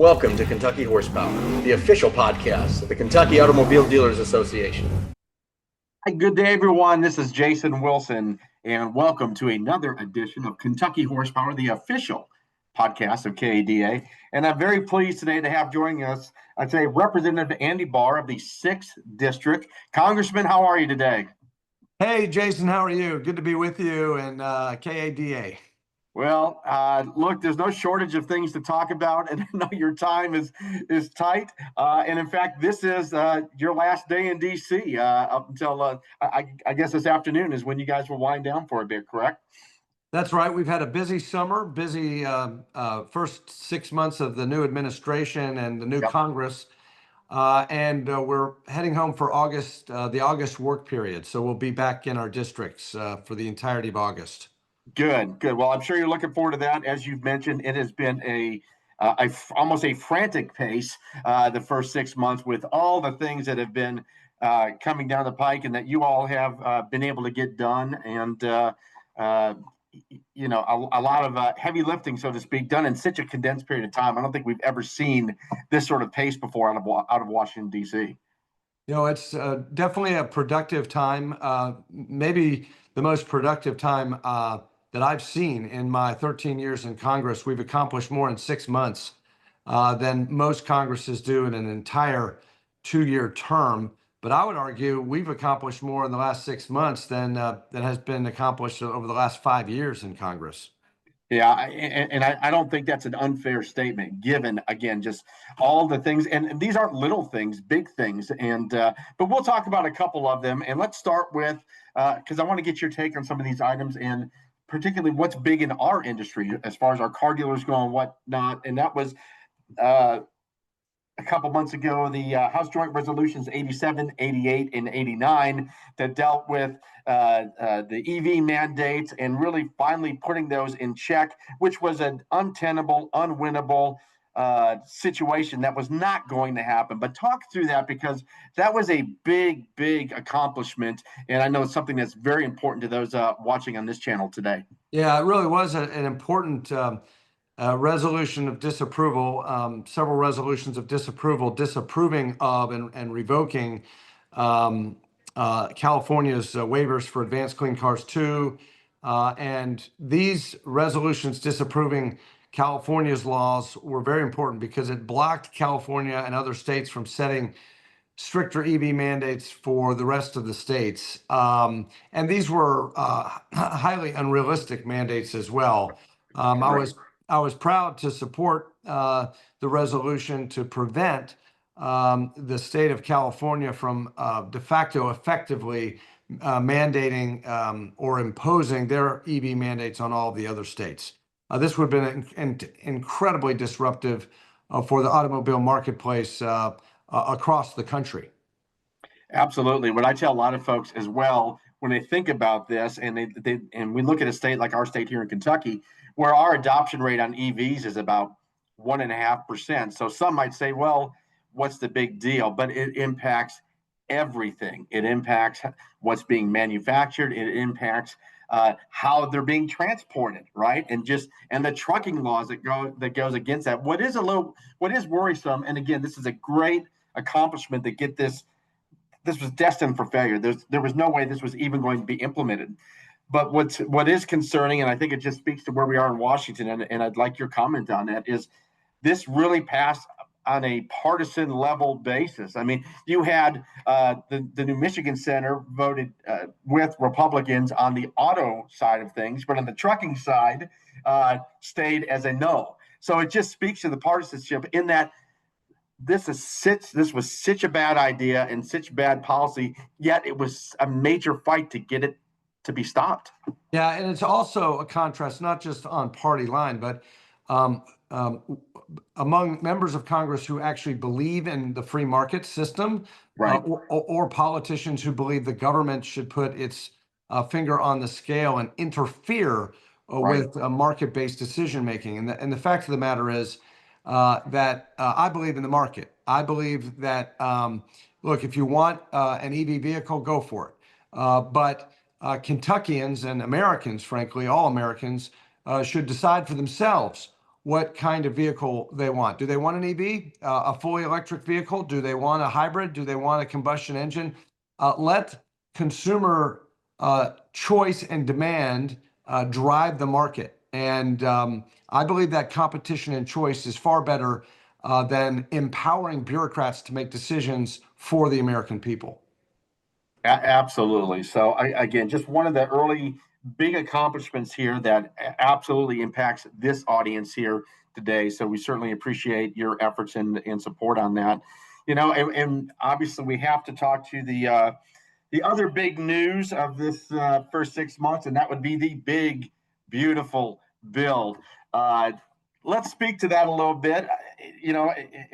Welcome to Kentucky Horsepower, the official podcast of the Kentucky Automobile Dealers Association. Hi, good day, everyone. This is Jason Wilson, and welcome to another edition of Kentucky Horsepower, the official podcast of KADA. And I'm very pleased today to have joining us, I'd say, Representative Andy Barr of the 6th District. Congressman, how are you today? Hey, Jason, how are you? Good to be with you and KADA. Well, look, there's no shortage of things to talk about, and I know your time is tight. And in fact, this is your last day in D.C. Up until I guess this afternoon is when you guys will wind down for a bit, correct? That's right. We've had a busy summer, busy first 6 months of the new administration and the new Congress. And we're heading home for August, the August work period. So we'll be back in our districts for the entirety of August. Good. Well, I'm sure you're looking forward to that. As you've mentioned, it has been almost a frantic pace the first 6 months with all the things that have been coming down the pike and that you all have been able to get done. And, a lot of heavy lifting, so to speak, done in such a condensed period of time. I don't think we've ever seen this sort of pace before out of Washington, D.C. It's definitely a productive time, maybe the most productive time that I've seen in my 13 years in Congress. We've accomplished more in 6 months than most Congresses do in an entire 2-year term. But I would argue we've accomplished more in the last 6 months than has been accomplished over the last 5 years in Congress. Yeah, and I don't think that's an unfair statement, given, again, just all the things. And these aren't little things, big things. And but we'll talk about a couple of them. And let's start with, because I want to get your take on some of these items and particularly what's big in our industry as far as our car dealers go and whatnot. And that was a couple months ago, the House Joint Resolutions 87, 88, and 89 that dealt with the EV mandates and really finally putting those in check, which was an untenable, unwinnable situation that was not going to happen. But talk through that, because that was a big, big accomplishment. And I know it's something that's very important to those watching on this channel today. Yeah, it really was an important resolution of disapproval, several resolutions of disapproval, disapproving of and revoking California's waivers for Advanced Clean Cars 2. And these resolutions disapproving California's laws were very important because it blocked California and other states from setting stricter EV mandates for the rest of the states. And these were highly unrealistic mandates as well. I was proud to support the resolution to prevent the state of California from de facto effectively mandating or imposing their EV mandates on all the other states. This would have been incredibly disruptive for the automobile marketplace across the country. Absolutely. What I tell a lot of folks as well, when they think about this and we look at a state like our state here in Kentucky, where our adoption rate on EVs is about 1.5%. So some might say, well, what's the big deal? But it impacts everything. It impacts what's being manufactured. It impacts how they're being transported, right? And the trucking laws that goes against that. What is worrisome, and again, this is a great accomplishment to get this. This was destined for failure. There was no way this was even going to be implemented. But what is concerning, and I think it just speaks to where we are in Washington, and I'd like your comment on that, is this really passed on a partisan level basis. I mean, you had the New Michigan Center voted with Republicans on the auto side of things, but on the trucking side stayed as a no. So it just speaks to the partisanship in that this was such a bad idea and such bad policy, yet it was a major fight to get it to be stopped. Yeah, and it's also a contrast, not just on party line, but among members of Congress who actually believe in the free market system, right? Or politicians who believe the government should put its finger on the scale and interfere with market-based decision making. And the fact of the matter is that I believe in the market. I believe that, look, if you want an EV vehicle, go for it. But Kentuckians and Americans, frankly, all Americans, should decide for themselves what kind of vehicle they want. Do they want an EV, a fully electric vehicle? Do they want a hybrid? Do they want a combustion engine? Let consumer choice and demand drive the market. And I believe that competition and choice is far better than empowering bureaucrats to make decisions for the American people. Absolutely. So again, just one of the early big accomplishments here that absolutely impacts this audience here today. So we certainly appreciate your efforts and support on that. And obviously we have to talk to the other big news of this first 6 months, and that would be the big, beautiful bill. Let's speak to that a little bit.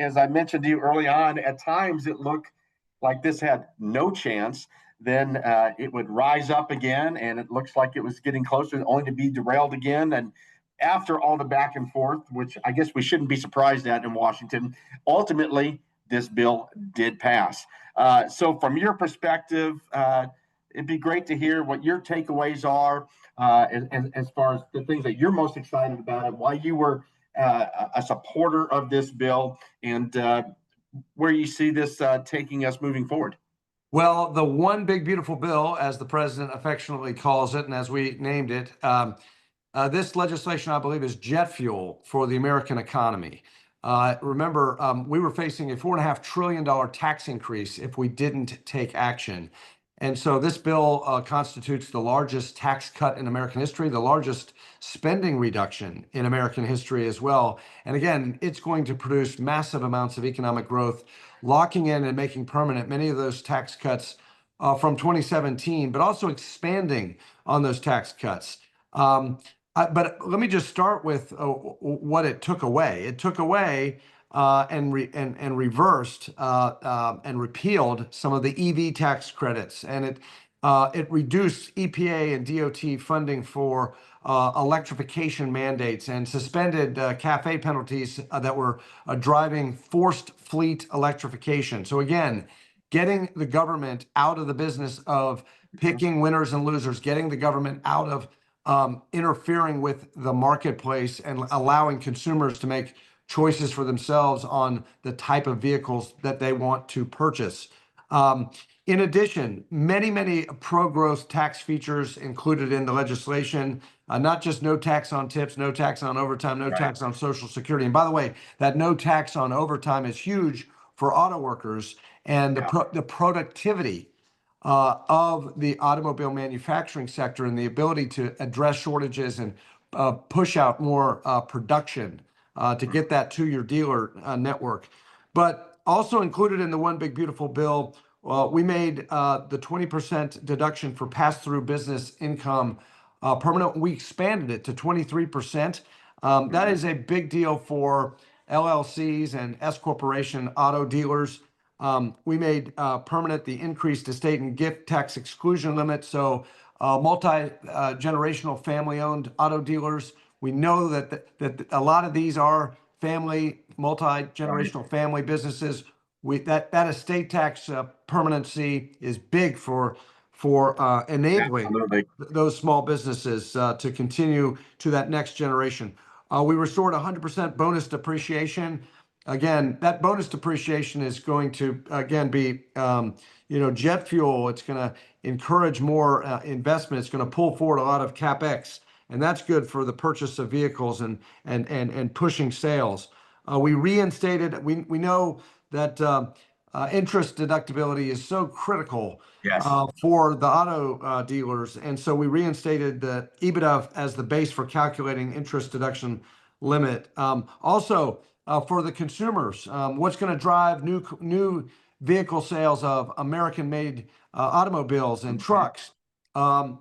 As I mentioned to you early on, at times it looked like this had no chance. Then it would rise up again, and it looks like it was getting closer, only to be derailed again. And after all the back and forth, which I guess we shouldn't be surprised at in Washington, ultimately this bill did pass. So from your perspective, it'd be great to hear what your takeaways are as far as the things that you're most excited about and why you were a supporter of this bill, and where you see this taking us moving forward. Well, the one big beautiful bill, as the president affectionately calls it, and as we named it, this legislation, I believe, is jet fuel for the American economy. Remember, we were facing a $4.5 trillion tax increase if we didn't take action. And so this bill constitutes the largest tax cut in American history, the largest spending reduction in American history as well. And again, it's going to produce massive amounts of economic growth, locking in and making permanent many of those tax cuts from 2017, but also expanding on those tax cuts. But let me just start with what it took away. It took away and reversed and repealed some of the EV tax credits, and it reduced EPA and DOT funding for electrification mandates and suspended CAFE penalties that were driving forced fleet electrification. So again, getting the government out of the business of picking winners and losers, getting the government out of interfering with the marketplace and allowing consumers to make choices for themselves on the type of vehicles that they want to purchase. In addition, many pro-growth tax features included in the legislation, not just no tax on tips, no tax on overtime, no tax on Social Security. And by the way, that no tax on overtime is huge for auto workers and the productivity of the automobile manufacturing sector and the ability to address shortages and push out more production to get that to your dealer network. But also included in the one big beautiful bill, we made the 20% deduction for pass-through business income permanent. We expanded it to 23%. That is a big deal for LLCs and S corporation auto dealers. We made permanent the increased estate and gift tax exclusion limit. So multi-generational family-owned auto dealers, we know that a lot of these are multi-generational family businesses. That estate tax permanency is big for enabling those small businesses to continue to that next generation. We restored 100% bonus depreciation. Again, that bonus depreciation is going to, again, be, jet fuel. It's going to encourage more investment. It's going to pull forward a lot of CapEx, and that's good for the purchase of vehicles and pushing sales. We reinstated, we know that interest deductibility is so critical for the auto dealers, and so we reinstated the EBITDA as the base for calculating interest deduction limit. Also, for the consumers, what's going to drive new vehicle sales of American-made automobiles and trucks?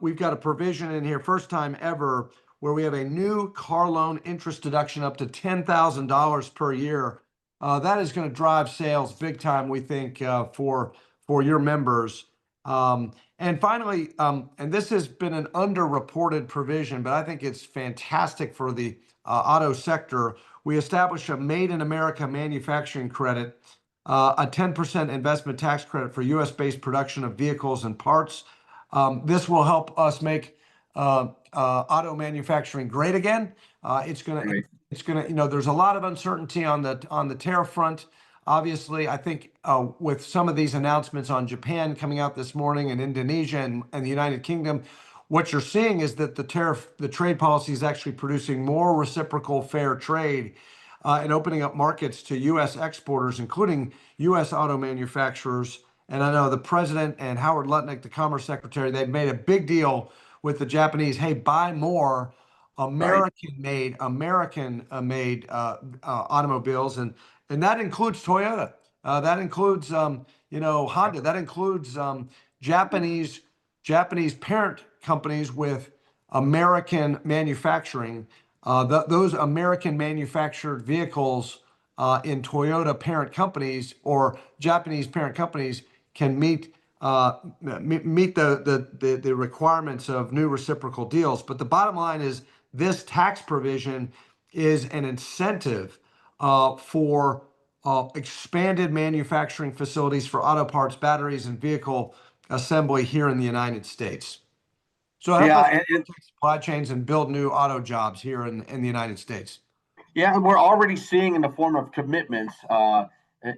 We've got a provision in here, first time ever, where we have a new car loan interest deduction up to $10,000 per year. That is going to drive sales big time, we think, for your members. And finally, and this has been an underreported provision, but I think it's fantastic for the auto sector. We established a Made in America manufacturing credit, a 10% investment tax credit for U.S.-based production of vehicles and parts. This will help us make auto manufacturing great again. It's going to Right. it's going to there's a lot of uncertainty on the tariff front. Obviously, I think with some of these announcements on Japan coming out this morning and Indonesia and the United Kingdom, what you're seeing is that the trade policy is actually producing more reciprocal fair trade and opening up markets to U.S. exporters, including U.S. auto manufacturers. And I know the president and Howard Lutnick, the Commerce Secretary, they've made a big deal with the Japanese. Hey, buy more Right. American made automobiles, and that includes Toyota. That includes Honda. That includes Japanese Japanese parent companies with American manufacturing. Those American manufactured vehicles in Toyota parent companies or Japanese parent companies can meet the requirements of new reciprocal deals. But the bottom line is this tax provision is an incentive for expanded manufacturing facilities for auto parts, batteries, and vehicle assembly here in the United States. So help us Yeah, supply chains and build new auto jobs here in the United States. yeah, and we're already seeing in the form of commitments,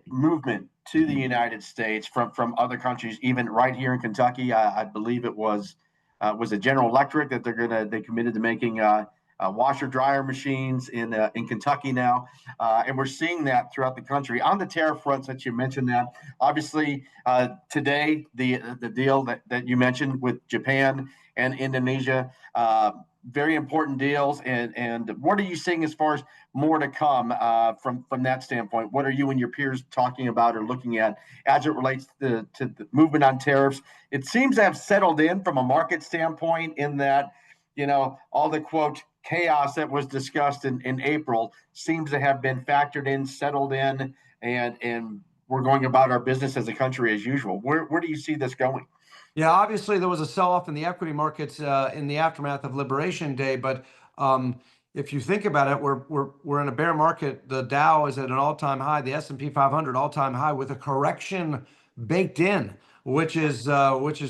movement to the United States from other countries, even right here in Kentucky. I believe it was a General Electric that they committed to making washer dryer machines in Kentucky now, and we're seeing that throughout the country. On the tariff front, since you mentioned that, obviously today the deal that you mentioned with Japan and Indonesia. Very important deals, and what are you seeing as far as more to come from that standpoint? What are you and your peers talking about or looking at as it relates to the movement on tariffs? It seems to have settled in from a market standpoint in that, all the quote chaos that was discussed in April seems to have been factored in, settled in, and we're going about our business as a country as usual. Where do you see this going? Yeah, obviously there was a sell-off in the equity markets in the aftermath of Liberation Day, but if you think about it, we're in a bear market. The Dow is at an all-time high, the S&P 500 all-time high with a correction baked in, which is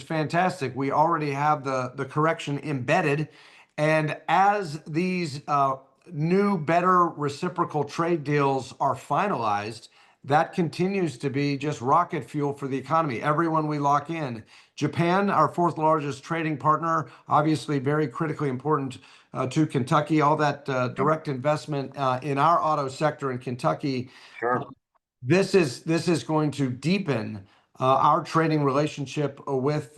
fantastic. We already have the correction embedded, and as these new, better reciprocal trade deals are finalized, that continues to be just rocket fuel for the economy. Everyone we lock in. Japan, our fourth largest trading partner, obviously very critically important to Kentucky. All that direct investment in our auto sector in Kentucky. Sure. This is going to deepen our trading relationship with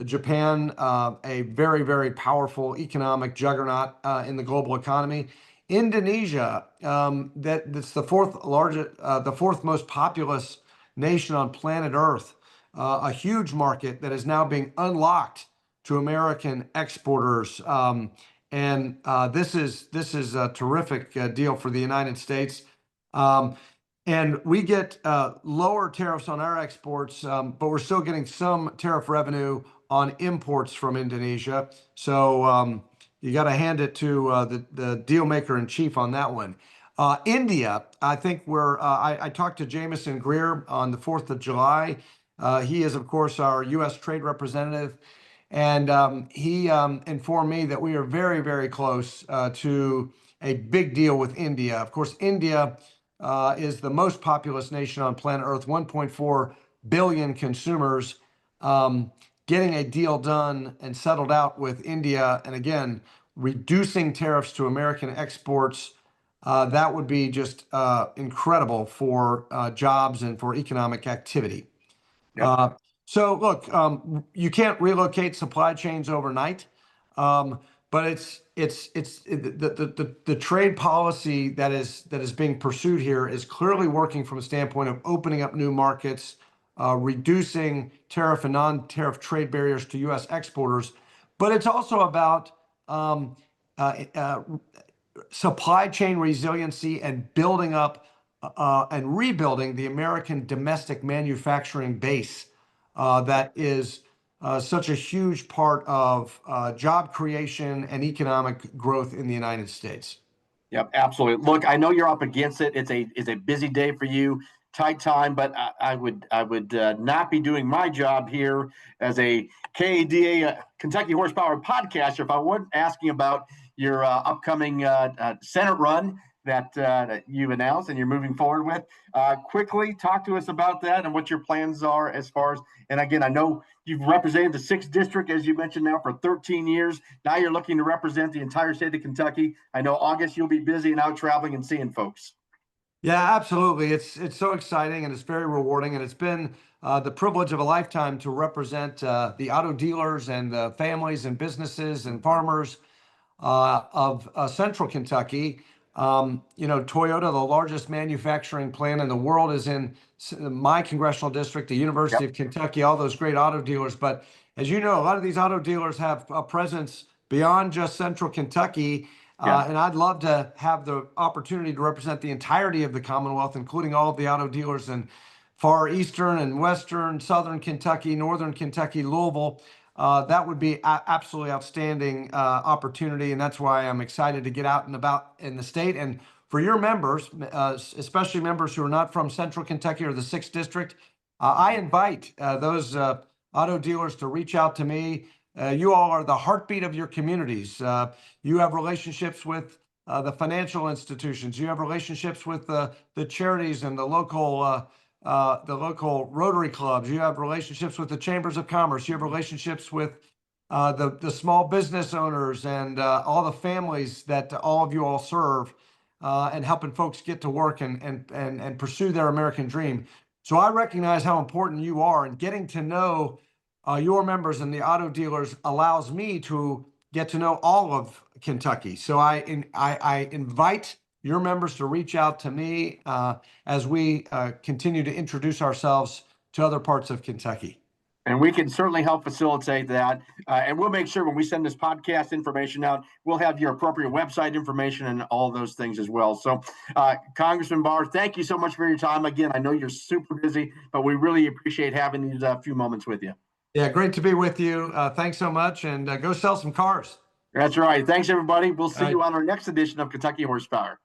Japan, a very, very powerful economic juggernaut in the global economy. Indonesia, that's the fourth most populous nation on planet Earth, a huge market that is now being unlocked to American exporters, and this is a terrific deal for the United States. And we get lower tariffs on our exports, but we're still getting some tariff revenue on imports from Indonesia. So you got to hand it to the deal maker in chief on that one. India, I think I talked to Jameson Greer on the 4th of July. He is, of course, our U.S. trade representative. And he informed me that we are very, very close to a big deal with India. Of course, India is the most populous nation on planet Earth, 1.4 billion consumers. Getting a deal done and settled out with India, and again, reducing tariffs to American exports, that would be just incredible for jobs and for economic activity. Yep. So look, you can't relocate supply chains overnight, but it's the trade policy that is being pursued here is clearly working from a standpoint of opening up new markets, reducing tariff and non-tariff trade barriers to U.S. exporters, but it's also about supply chain resiliency and building up and rebuilding the American domestic manufacturing base that is such a huge part of job creation and economic growth in the United States. Yep, absolutely. Look, I know you're up against it. It's a busy day for you, tight time, but I would not be doing my job here as a KADA Kentucky Horsepower podcaster if I wasn't asking about your upcoming Senate run that you've announced and you're moving forward with. Quickly talk to us about that and what your plans are as far as, and again, I know you've represented the 6th district, as you mentioned, now for 13 years. Now you're looking to represent the entire state of Kentucky. I know August you'll be busy and out traveling and seeing folks. Yeah, absolutely. It's so exciting and it's very rewarding, and it's been the privilege of a lifetime to represent the auto dealers and the families and businesses and farmers of Central Kentucky. Toyota, the largest manufacturing plant in the world, is in my congressional district, the University of Kentucky, all those great auto dealers. But as you know, a lot of these auto dealers have a presence beyond just Central Kentucky. And I'd love to have the opportunity to represent the entirety of the Commonwealth, including all of the auto dealers in far eastern and western, southern Kentucky, northern Kentucky, Louisville. That would be absolutely outstanding opportunity, and that's why I'm excited to get out and about in the state. And for your members, especially members who are not from Central Kentucky or the 6th District, I invite those auto dealers to reach out to me. You all are the heartbeat of your communities. You have relationships with the financial institutions. You have relationships with the charities and the local Rotary clubs. You have relationships with the chambers of commerce. You have relationships with the small business owners and all the families that all of you all serve, and helping folks get to work and pursue their American dream. So I recognize how important you are, and getting to know your members and the auto dealers allows me to get to know all of Kentucky. So I invite your members to reach out to me as we continue to introduce ourselves to other parts of Kentucky. And we can certainly help facilitate that. And we'll make sure when we send this podcast information out, we'll have your appropriate website information and all those things as well. So, Congressman Barr, thank you so much for your time. Again, I know you're super busy, but we really appreciate having these few moments with you. Yeah, great to be with you. Thanks so much, and go sell some cars. That's right. Thanks, everybody. We'll see you on our next edition of Kentucky Horsepower.